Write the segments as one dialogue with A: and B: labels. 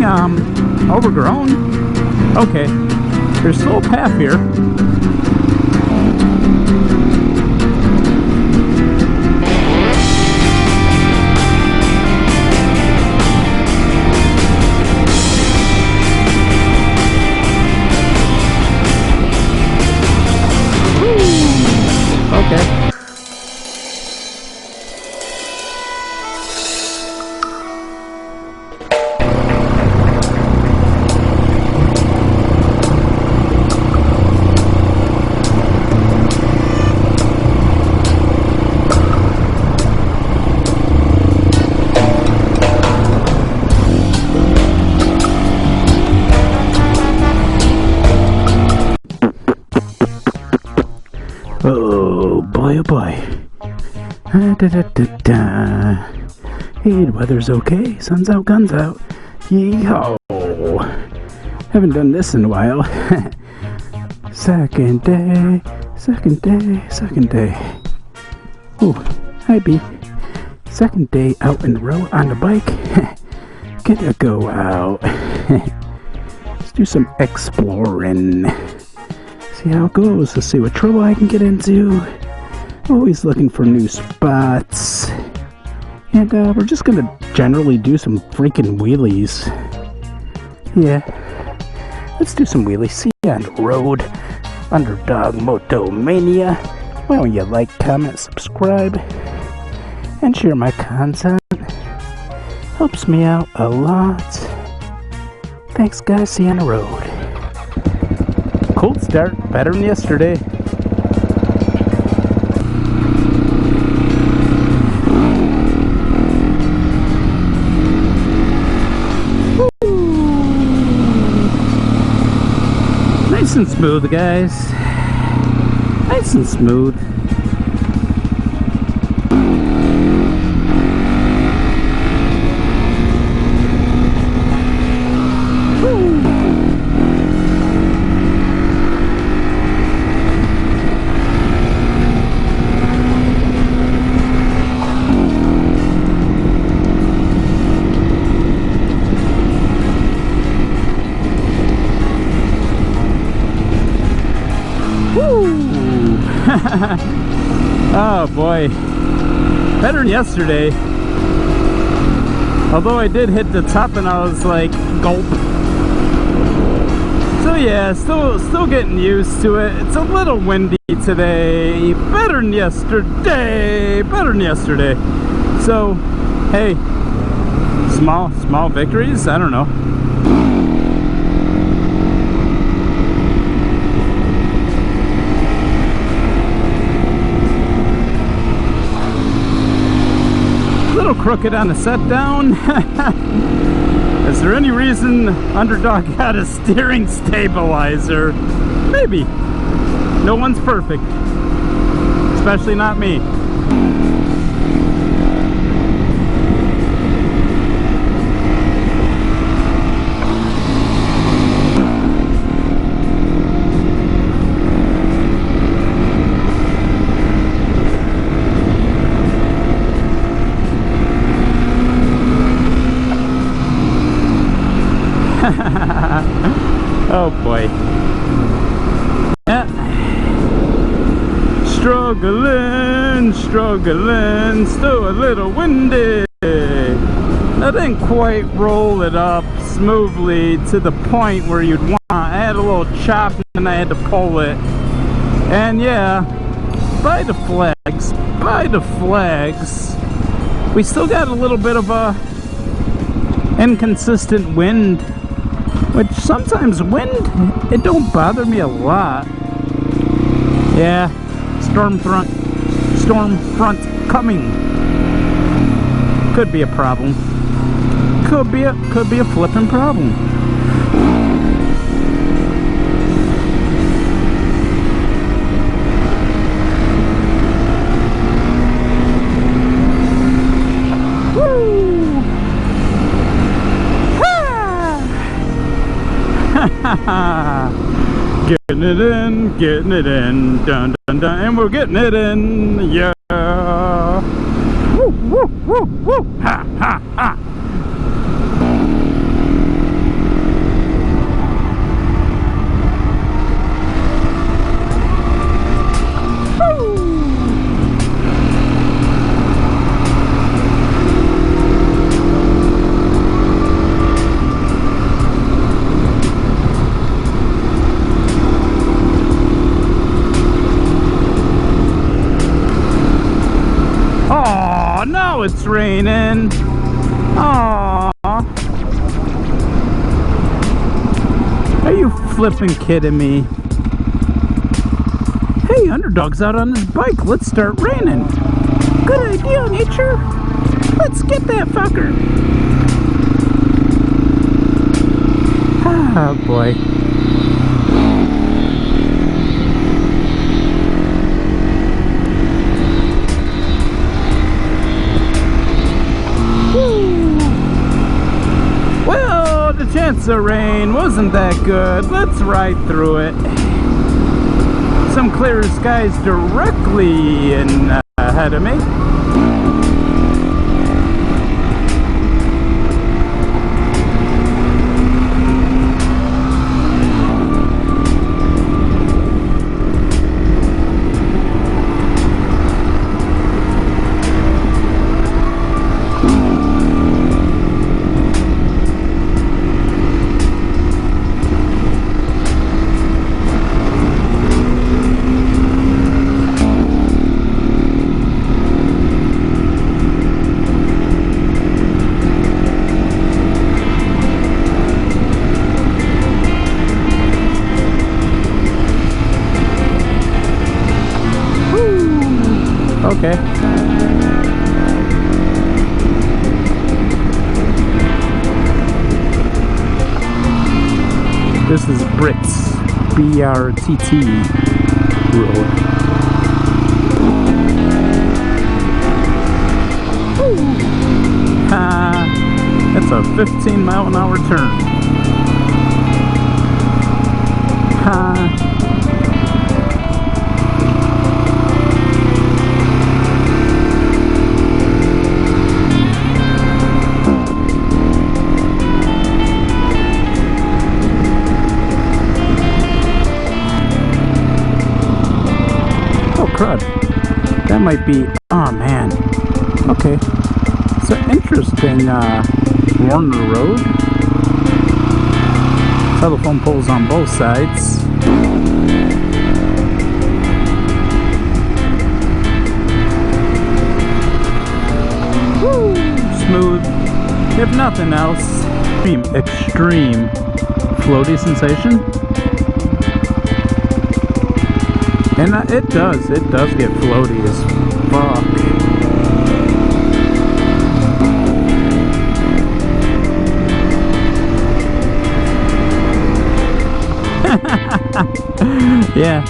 A: overgrown. Okay, there's still a path here. Okay. Oh boy, oh boy. Hey, the weather's okay. Sun's out, guns out. Yeehaw. Haven't done this in a while. Second day. Ooh, hi B. Second day out in the road on the bike. Gonna go out. Let's do some exploring. See how it goes. Let's see what trouble I can get into. Always looking for new spots. And we're just gonna generally do some freaking wheelies. Yeah. Let's do some wheelies. See you on the road. Underdog Moto Mania. Why don't you like, comment, subscribe, and share my content? Helps me out a lot. Thanks guys. See you on the road. Cold start, better than yesterday. Woo. Nice and smooth, guys. Nice and smooth. Oh boy, better than yesterday. Although I did hit the top and I was like, gulp. So yeah, still getting used to it. It's a little windy today. Better than yesterday. So, hey, small victories. I don't know. Crooked on the set down. Is there any reason Underdog got a steering stabilizer? Maybe. No one's perfect, especially not me. Oh boy. Yeah. Struggling, still a little windy. I didn't quite roll it up smoothly to the point where you'd want. I had a little chop and I had to pull it. And yeah, by the flags, we still got a little bit of a inconsistent wind. Which sometimes wind, it don't bother me a lot. Yeah, storm front coming. Could be a problem. Could be a flipping problem. Getting it in, dun dun dun, and we're getting it in, yeah. Woo, woo, woo, woo, ha, ha, ha. flipping kidding me? Hey, Underdog's out on his bike. Let's start raining. Good idea, Nature. Let's get that fucker. Ah, boy. Well, the chance of rain wasn't that good. Let's ride through it. Some clear skies directly ahead of me. Okay. This is Brits, BRTT road. That's a 15-mile-an-hour turn. Crud. That might be... Oh, man. Okay. So, interesting, Warner Road. Telephone poles on both sides. Woo! Smooth. If nothing else, extreme floaty sensation. And it does get floaty as fuck. Yeah.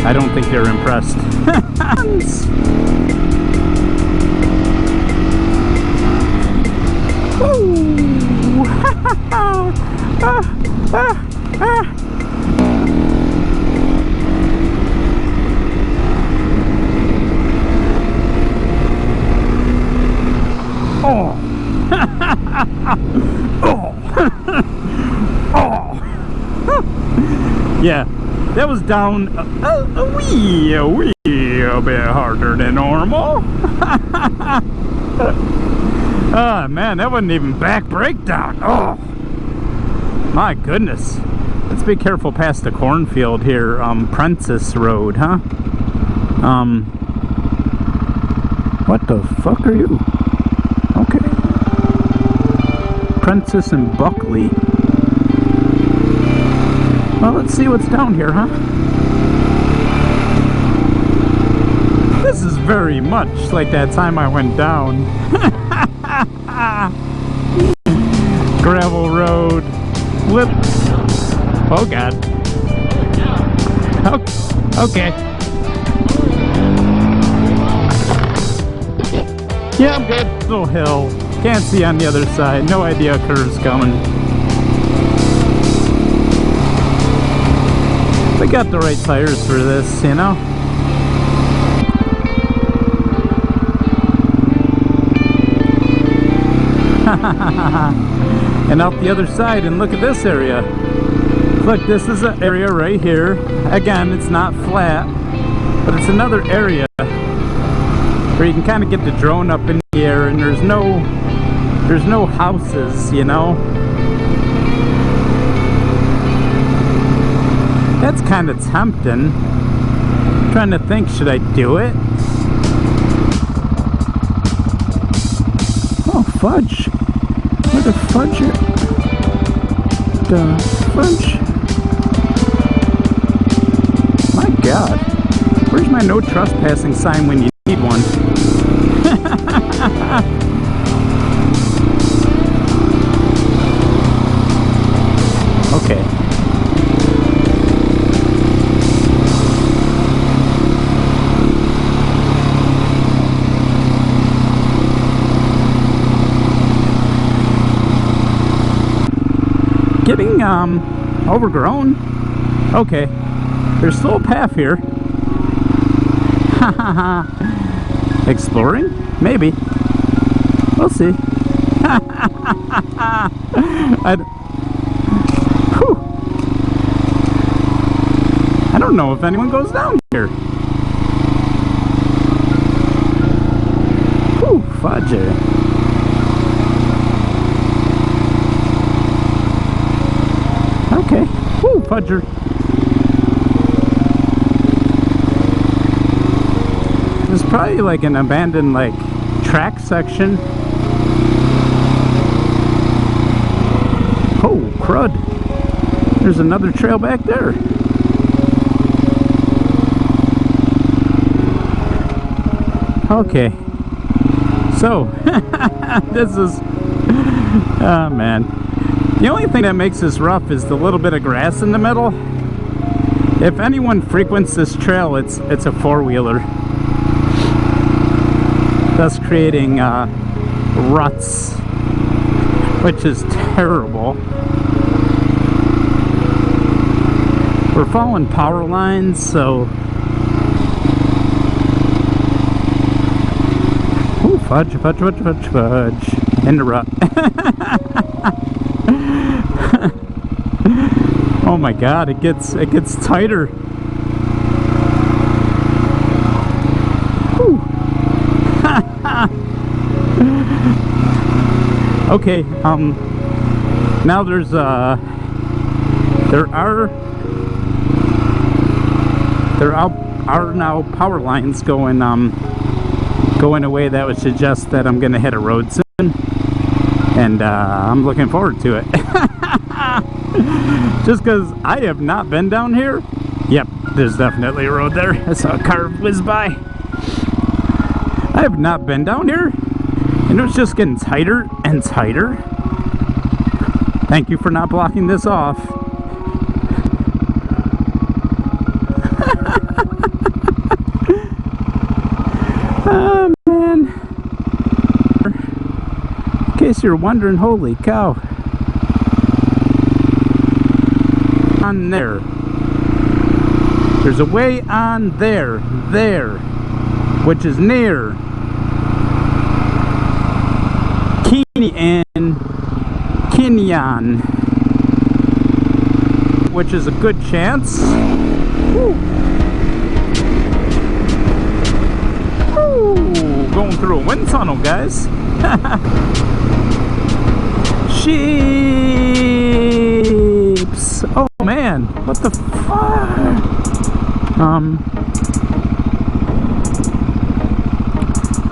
A: I don't think they're impressed. Oh. Oh. Yeah. That was down a wee bit harder than normal. Oh man, that wasn't even back breakdown. Oh my goodness. Let's be careful past the cornfield here. Prentice Road, huh? What the fuck are you? Okay. Prentice and Buckley. Well, let's see what's down here, huh? This is very much like that time I went down. Gravel road. Whoops. Oh, God. Okay. Yeah, I'm good. Little hill. Can't see on the other side. No idea a curve's coming. They got the right tires for this, you know? And out the other side, and look at this area. Look, this is an area right here. Again, it's not flat, but it's another area where you can kind of get the drone up in the air, and there's no houses, you know? That's kind of tempting. I'm trying to think, should I do it? Oh, fudge. Where the fudge? The fudge? My God. Where's my no trespassing sign when you need one? Okay. Getting overgrown. Okay, there's still a path here. Exploring? Maybe. We'll see. I don't know if anyone goes down here. Whew, fudge. Okay. Woo, fudger. There's probably like an abandoned like track section. Oh, crud. There's another trail back there. Okay. So, this is... Oh, man. The only thing that makes this rough is the little bit of grass in the middle. If anyone frequents this trail, it's a four-wheeler, thus creating ruts, which is terrible. We're following power lines, so... Ooh, fudge, fudge, fudge, fudge, fudge. In the rut. Oh my God, it gets tighter. Okay, now there's there are now power lines going a way that would suggest that I'm gonna hit a road soon, and I'm looking forward to it. Just because I have not been down here. Yep, there's definitely a road there. I saw a car whiz by. I have not been down here, and it's just getting tighter and tighter. Thank you for not blocking this off. Oh man. In case you're wondering, holy cow. On there. There's a way on there, which is near Kenyan, which is a good chance. Woo. Woo. Going through a wind tunnel, guys. Sheeps. Oh man, what the fuck?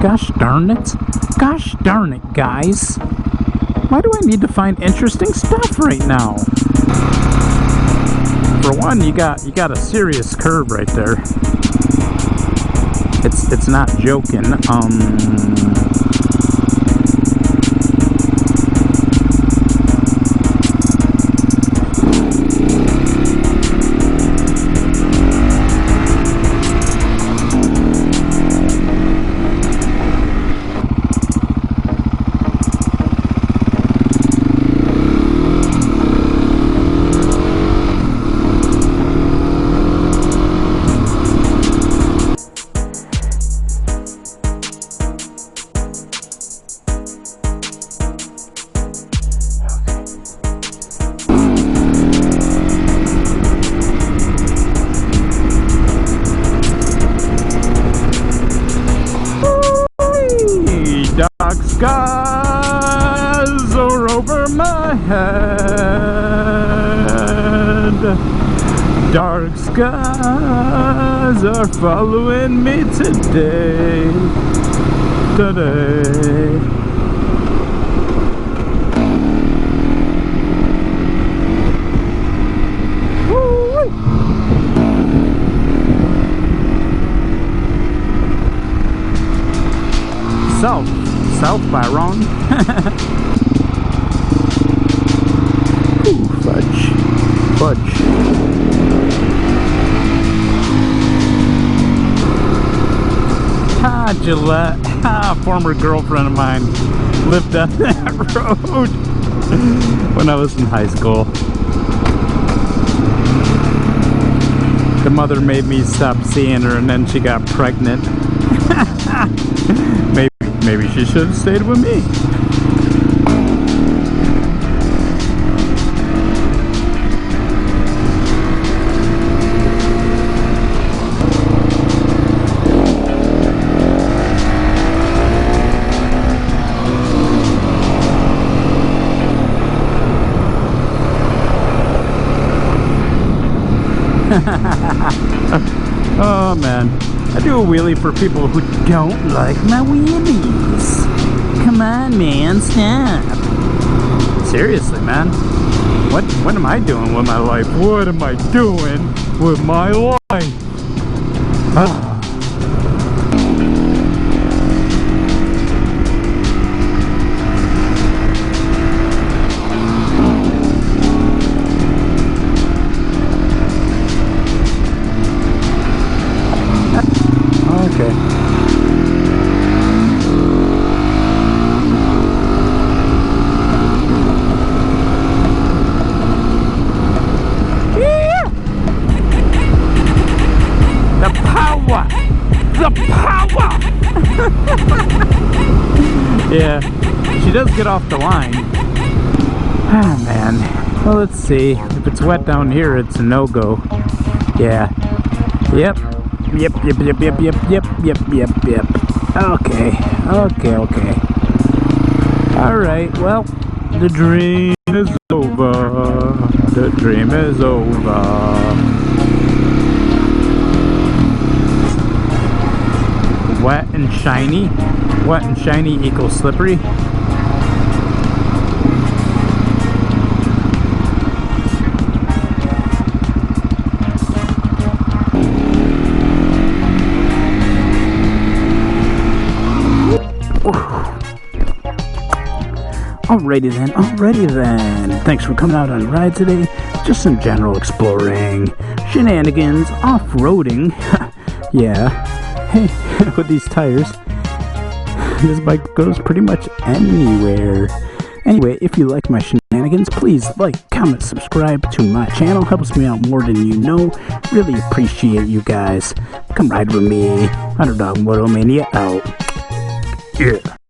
A: Gosh darn it. Gosh darn it, guys. Why do I need to find interesting stuff right now? For one, you got a serious curve right there. It's not joking. Dark skies are over my head. Dark skies are following me today. Woo! South by wrong. Ooh, fudge. Gillette, former girlfriend of mine lived down that road when I was in high school. The mother made me stop seeing her, and then she got pregnant. Maybe she should have stayed with me. Oh man, I do a wheelie for people who don't like my wheelies. Come on, man, stop. Seriously, man, what am I doing with my life? What am I doing with my life? Okay. Yeah! The power! Yeah, she does get off the line. Ah, man. Well, let's see. If it's wet down here, it's a no-go. Yeah. Yep. Yep. Okay. Alright, well, the dream is over. The dream is over. Wet and shiny. Wet and shiny equals slippery. Alrighty then. Thanks for coming out on a ride today. Just some general exploring, shenanigans, off-roading. Yeah. Hey, with these tires, this bike goes pretty much anywhere. Anyway, if you like my shenanigans, please like, comment, subscribe to my channel. Helps me out more than you know. Really appreciate you guys. Come ride with me. Underdog Moto Mania out. Yeah.